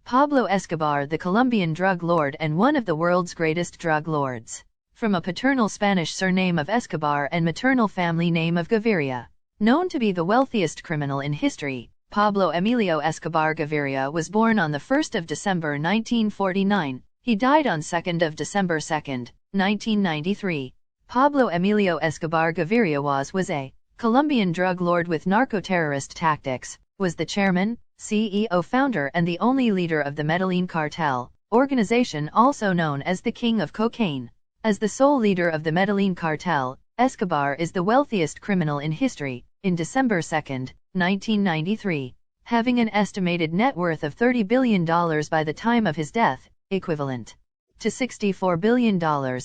Pablo Escobar, the Colombian drug lord and one of the world's greatest drug lords. From a paternal Spanish surname of Escobar and maternal family name of Gaviria. Known to be the wealthiest criminal in history, Pablo Emilio Escobar Gaviria was born on 1 December 1949. He died on December 2, 1993. Pablo Emilio Escobar Gaviria was a Colombian drug lord with narco-terrorist tactics, was the chairman, CEO, founder and the only leader of the Medellin cartel, organization also known as the King of Cocaine. As the sole leader of the Medellin cartel, Escobar is the wealthiest criminal in history, in December 2, 1993, having an estimated net worth of $30 billion by the time of his death, equivalent to $64 billion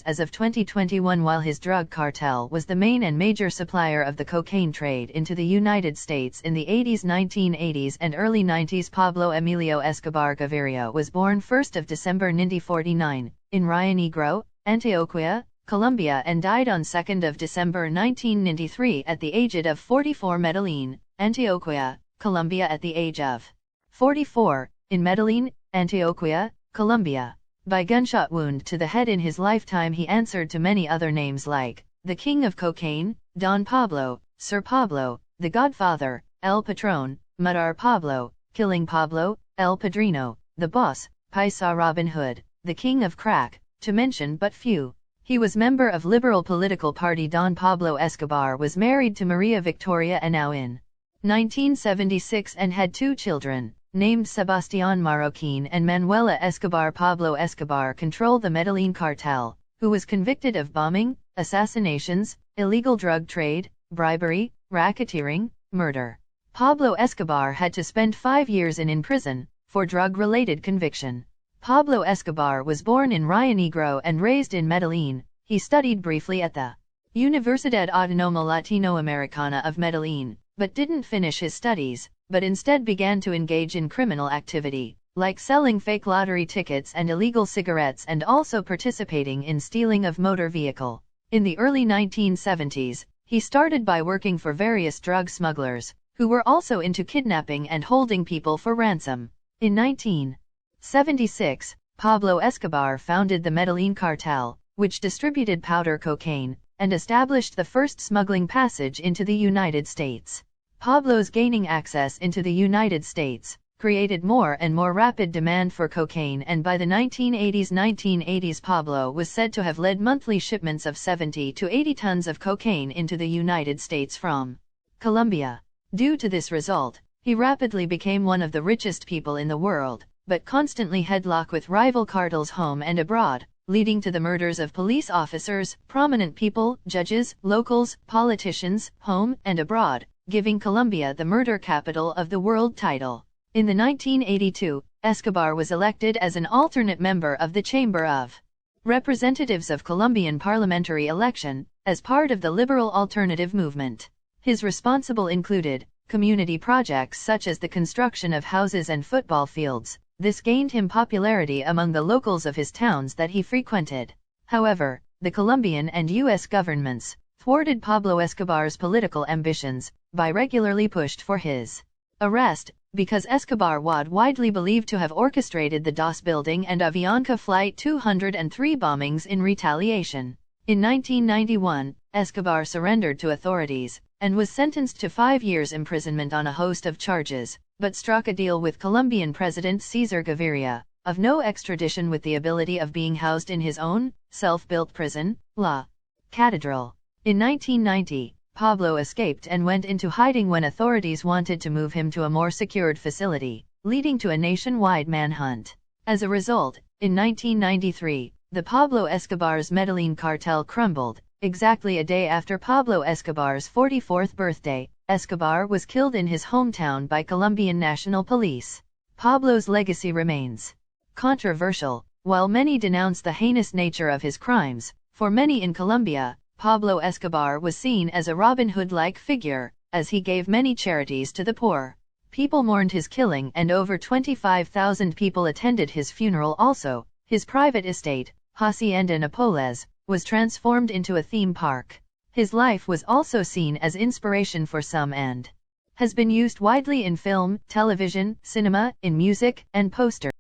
as of 2021, while his drug cartel was the main and major supplier of the cocaine trade into the United States in the 1980s and early 90s. Pablo Emilio Escobar Gaviria was born 1 December 1949, in Rio Negro, Antioquia, Colombia, and died on 2 December 1993 at the age of 44. Medellin, Antioquia, Colombia at the age of 44, in Medellin, Antioquia, Colombia. By gunshot wound to the head. In his lifetime he answered to many other names like the King of Cocaine, Don Pablo, Sir Pablo, the Godfather, El Patron, Mudar Pablo, Killing Pablo, El Padrino, the Boss, Paisa Robin Hood, the King of Crack, to mention but few. He was member of liberal political party. Don Pablo Escobar was married to Maria Victoria Henao in 1976 and had 2 children, named Sebastián Marroquín and Manuela Escobar. Pablo Escobar controlled the Medellin cartel, who was convicted of bombing, assassinations, illegal drug trade, bribery, racketeering, murder. Pablo Escobar had to spend 5 years in prison for drug-related conviction. Pablo Escobar was born in Rio Negro and raised in Medellin. He studied briefly at the Universidad Autónoma Latinoamericana of Medellin, but didn't finish his studies, but instead began to engage in criminal activity, like selling fake lottery tickets and illegal cigarettes, and also participating in stealing of motor vehicle. In the early 1970s, he started by working for various drug smugglers, who were also into kidnapping and holding people for ransom. In 1976, Pablo Escobar founded the Medellin cartel, which distributed powder cocaine, and established the first smuggling passage into the United States. Pablo's gaining access into the United States created more and more rapid demand for cocaine, and by the 1980s Pablo was said to have led monthly shipments of 70 to 80 tons of cocaine into the United States from Colombia. Due to this result, he rapidly became one of the richest people in the world, but constantly headlocked with rival cartels home and abroad, leading to the murders of police officers, prominent people, judges, locals, politicians, home and abroad, giving Colombia the murder capital of the world title. In the 1982, Escobar was elected as an alternate member of the Chamber of Representatives of Colombian parliamentary election, as part of the liberal alternative movement. His responsible included community projects such as the construction of houses and football fields. This gained him popularity among the locals of his towns that he frequented. However, the Colombian and U.S. governments thwarted Pablo Escobar's political ambitions by regularly pushed for his arrest, because Escobar was widely believed to have orchestrated the DOS building and Avianca Flight 203 bombings in retaliation. In 1991, Escobar surrendered to authorities and was sentenced to 5 years imprisonment on a host of charges, but struck a deal with Colombian President Cesar Gaviria of no extradition with the ability of being housed in his own self-built prison, La Catedral. In 1990, Pablo escaped and went into hiding when authorities wanted to move him to a more secured facility, leading to a nationwide manhunt. As a result, in 1993, the Pablo Escobar's Medellin cartel crumbled. Exactly a day after Pablo Escobar's 44th birthday, Escobar was killed in his hometown by Colombian National Police. Pablo's legacy remains controversial. While many denounce the heinous nature of his crimes, for many in Colombia, Pablo Escobar was seen as a Robin Hood-like figure, as he gave many charities to the poor. People mourned his killing and over 25,000 people attended his funeral. Also, his private estate, Hacienda Nápoles, was transformed into a theme park. His life was also seen as inspiration for some and has been used widely in film, television, cinema, in music, and posters.